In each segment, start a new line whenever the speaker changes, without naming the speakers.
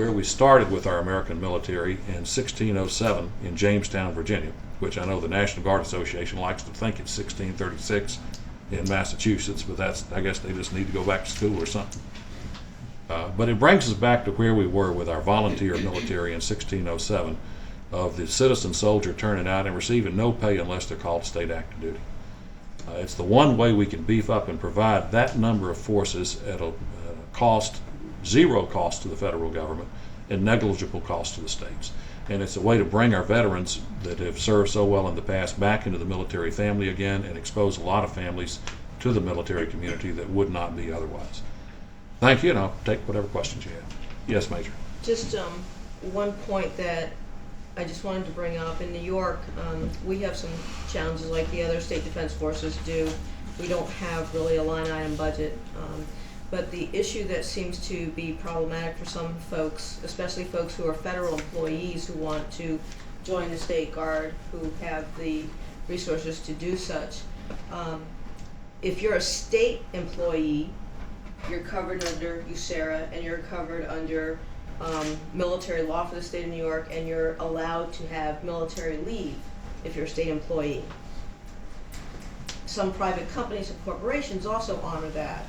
where we started with our American military in 1607 in Jamestown, Virginia, which I know the National Guard Association likes to think it's 1636 in Massachusetts, but I guess they just need to go back to school or something. But it brings us back to where we were with our volunteer military in 1607, of the citizen soldier turning out and receiving no pay unless they're called to state active duty. It's the one way we can beef up and provide that number of forces at a cost, zero cost to the federal government and negligible cost to the states. And it's a way to bring our veterans that have served so well in the past back into the military family again and expose a lot of families to the military community that would not be otherwise. Thank you, and I'll take whatever questions you have. Yes, Major.
Just one point that I just wanted to bring up. In New York, we have some challenges like the other state defense forces do. We don't have really a line item budget. But the issue that seems to be problematic for some folks, especially folks who are federal employees who want to join the State Guard, who have the resources to do such. If you're a state employee, you're covered under USERRA and you're covered under military law for the state of New York, and you're allowed to have military leave if you're a state employee. Some private companies and corporations also honor that.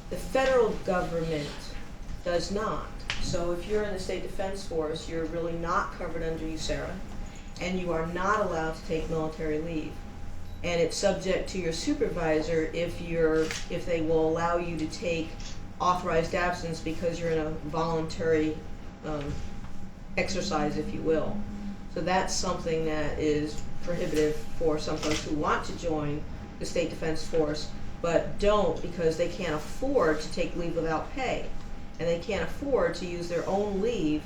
The federal government does not. So if you're in the State Defense Force, you're really not covered under USERRA, and you are not allowed to take military leave. And it's subject to your supervisor if they will allow you to take authorized absence because you're in a voluntary exercise, if you will. So that's something that is prohibitive for some folks who want to join the State Defense Force but don't because they can't afford to take leave without pay, and they can't afford to use their own leave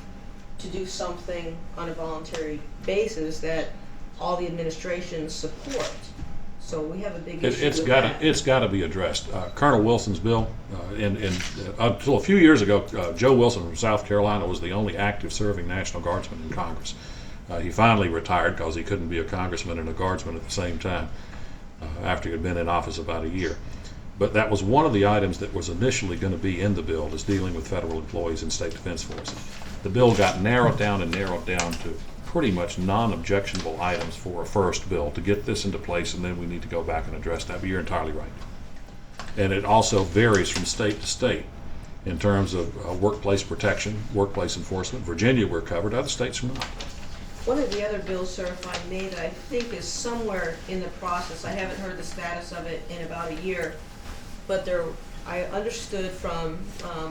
to do something on a voluntary basis that all the administrations support. So we have a big issue with that.
It's got to be addressed. Colonel Wilson's bill, until a few years ago, Joe Wilson from South Carolina was the only active serving National Guardsman in Congress. He finally retired because he couldn't be a congressman and a guardsman at the same time after he had been in office about a year. But that was one of the items that was initially going to be in the bill, is dealing with federal employees in state defense forces. The bill got narrowed down to pretty much non-objectionable items for a first bill to get this into place, and then we need to go back and address that. But you're entirely right. And it also varies from state to state in terms of workplace protection, workplace enforcement. Virginia, we're covered. Other states are not.
One of the other bills, sir, if I may, that I think is somewhere in the process, I haven't heard the status of it in about a year, but I understood from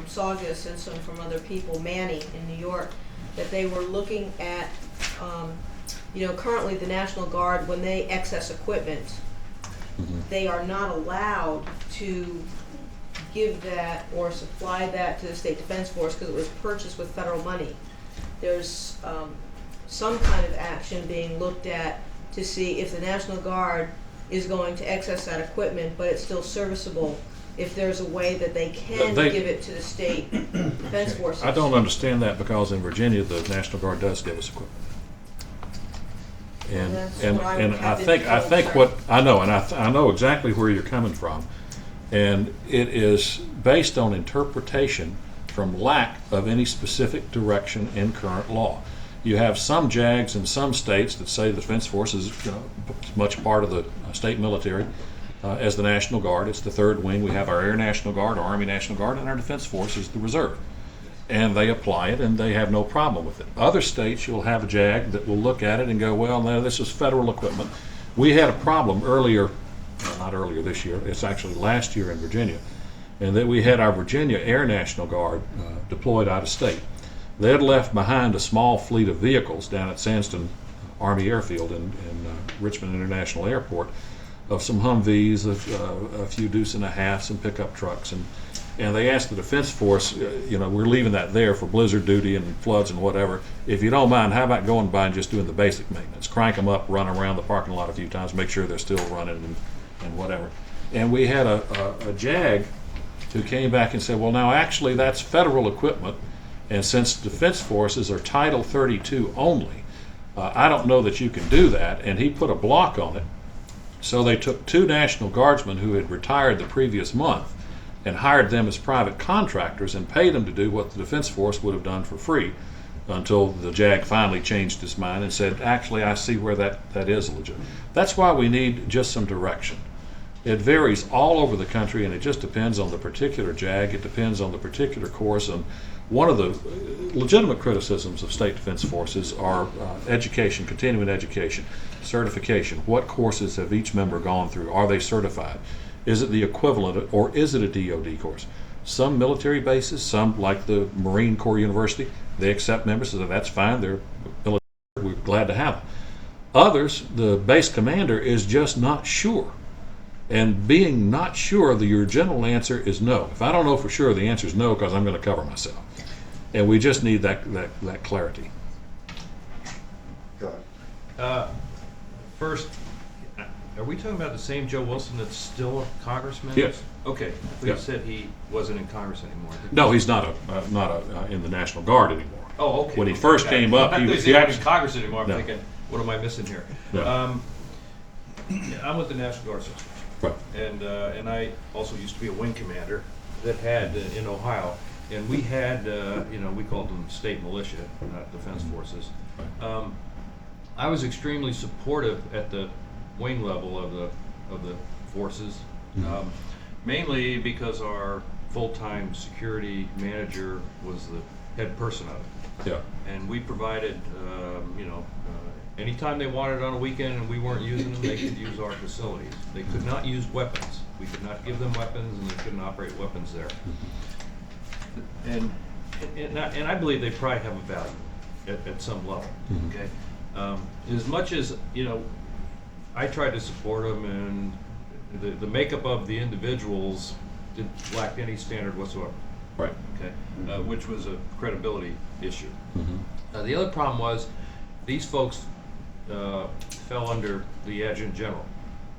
Saugus and some from other people, Manny in New York, that they were looking at, currently the National Guard, when they excess equipment, they are not allowed to give that or supply that to the State Defense Force because it was purchased with federal money. There's some kind of action being looked at to see if the National Guard is going to excess that equipment, but it's still serviceable, if there's a way that they can give it to the State Defense Forces.
I don't understand that, because in Virginia the National Guard does give us equipment. And I think what I know, and I know exactly where you're coming from, and it is based on interpretation from lack of any specific direction in current law. You have some JAGs in some states that say the Defense Force is much part of the state military as the National Guard. It's the third wing. We have our Air National Guard, our Army National Guard, and our Defense Force is the reserve. And they apply it, and they have no problem with it. Other states, you'll have a JAG that will look at it and go, well, no, this is federal equipment. We had a problem not earlier this year, it's actually last year in Virginia, and that we had our Virginia Air National Guard deployed out of state. They had left behind a small fleet of vehicles down at Sandston Army Airfield in Richmond International Airport, of some Humvees, a few deuce and a half, some pickup trucks, and they asked the Defense Force, we're leaving that there for blizzard duty and floods and whatever. If you don't mind, how about going by and just doing the basic maintenance? Crank them up, run around the parking lot a few times, make sure they're still running and whatever. And we had a JAG who came back and said, well, now actually that's federal equipment, and since Defense Forces are Title 32 only, I don't know that you can do that. And he put a block on it. So they took two National Guardsmen who had retired the previous month, and hired them as private contractors and paid them to do what the Defense Force would have done for free until the JAG finally changed its mind and said, actually, I see where that is legit. That's why we need just some direction. It varies all over the country, and it just depends on the particular JAG. It depends on the particular course. And one of the legitimate criticisms of state defense forces are education, continuing education, certification. What courses have each member gone through? Are they certified? Is it the equivalent, or is it a DoD course? Some military bases, some like the Marine Corps University, they accept members, so that's fine. They're military. We're glad to have them. Others, the base commander is just not sure. And being not sure, your general answer is no. If I don't know for sure, the answer is no, because I'm going to cover myself. And we just need that clarity.
Go ahead.
First, are we talking about the same Joe Wilson that's still a congressman?
Yes.
Okay. But
Yeah.
you said he wasn't in Congress anymore.
No, he's not in the National Guard anymore.
Oh, okay.
When he first came up, he was
not in
actually
Congress anymore. I'm
No.
thinking, what am I missing here?
No.
I'm with the National Guard Service.
Right.
And I also used to be a wing commander that had in Ohio, and we had we called them state militia, not defense forces.
Right.
I was extremely supportive at the wing level of the forces, mainly because our full-time security manager was the head person of it,
Yeah.
and we provided anytime they wanted on a weekend and we weren't using them, they could use our facilities. They could not use weapons. We could not give them weapons, and they couldn't operate weapons there. And I believe they probably have a value at some level. Okay, as much as I tried to support them, and the makeup of the individuals lacked any standard whatsoever.
Right.
Okay, which was a credibility issue.
Mm-hmm.
The other problem was these folks fell under the adjutant general.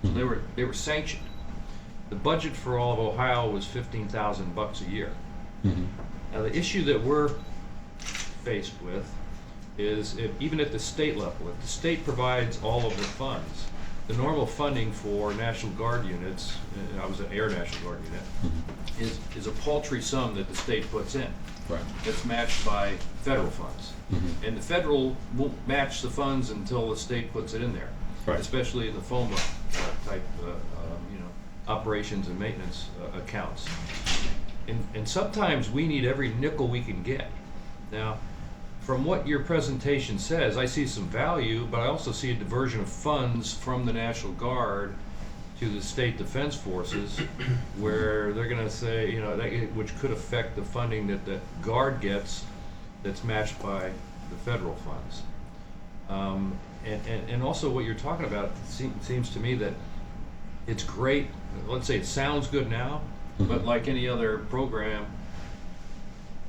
Mhm.
They were sanctioned. The budget for all of Ohio was $15,000 a year.
Mm-hmm.
Now the issue that we're faced with is even at the state level, if the state provides all of the funds, the normal funding for National Guard units, I was an Air National Guard unit,
Mm-hmm.
is a paltry sum that the state puts in.
Right.
It's matched by federal funds.
Mhm.
And the federal won't match the funds until the state puts it in there,
Right.
especially in the FOMA type operations and maintenance accounts. And sometimes we need every nickel we can get. Now, from what your presentation says, I see some value, but I also see a diversion of funds from the National Guard to the state defense forces, where they're going to say, which could affect the funding that the Guard gets, that's matched by the federal funds. And also what you're talking about seems to me that it's great. Let's say it sounds good now, but like any other program,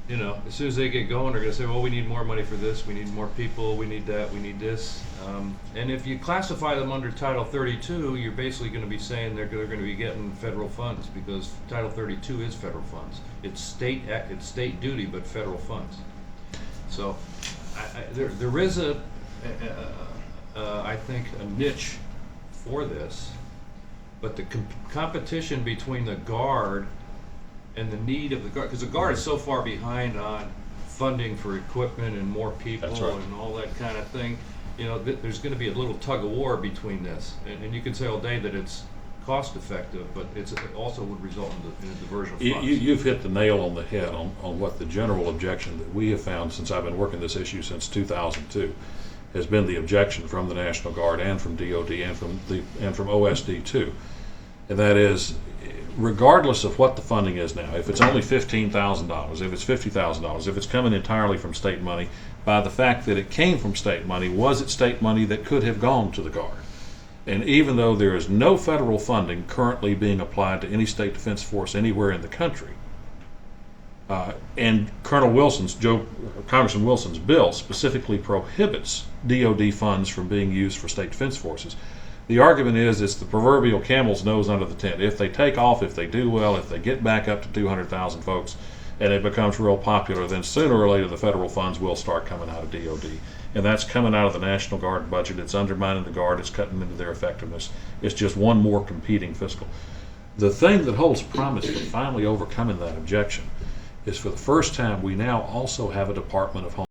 as soon as they get going, they're going to say, well, we need more money for this, we need more people, we need that, we need this. And if you classify them under Title 32, you're basically going to be saying they're going to be getting federal funds, because Title 32 is federal funds. It's state duty, but federal funds. So there is I think a niche for this, but the competition between the Guard and the need of the Guard, because the Guard is so far behind on funding for equipment and more people.
That's right.
And all that kind of thing, there's going to be a little tug of war between this, and you can say all day that it's cost effective, but it also would result in a diversion of funds.
You've hit the nail on the head on what the general objection that we have found since I've been working this issue since 2002 has been the objection from the National Guard and from DOD and from OSD too, and that is, regardless of what the funding is now, if it's only $15,000, if it's $50,000, if it's coming entirely from state money, by the fact that it came from state money, was it state money that could have gone to the Guard? And even though there is no federal funding currently being applied to any state defense force anywhere in the country, and Congressman Wilson's bill specifically prohibits DOD funds from being used for state defense forces, the argument is it's the proverbial camel's nose under the tent. If they take off, if they do well, if they get back up to 200,000 folks, and it becomes real popular, then sooner or later the federal funds will start coming out of DOD. And that's coming out of the National Guard budget. It's undermining the Guard. It's cutting into their effectiveness. It's just one more competing fiscal. The thing that holds promise for finally overcoming that objection is for the first time, we now also have a Department of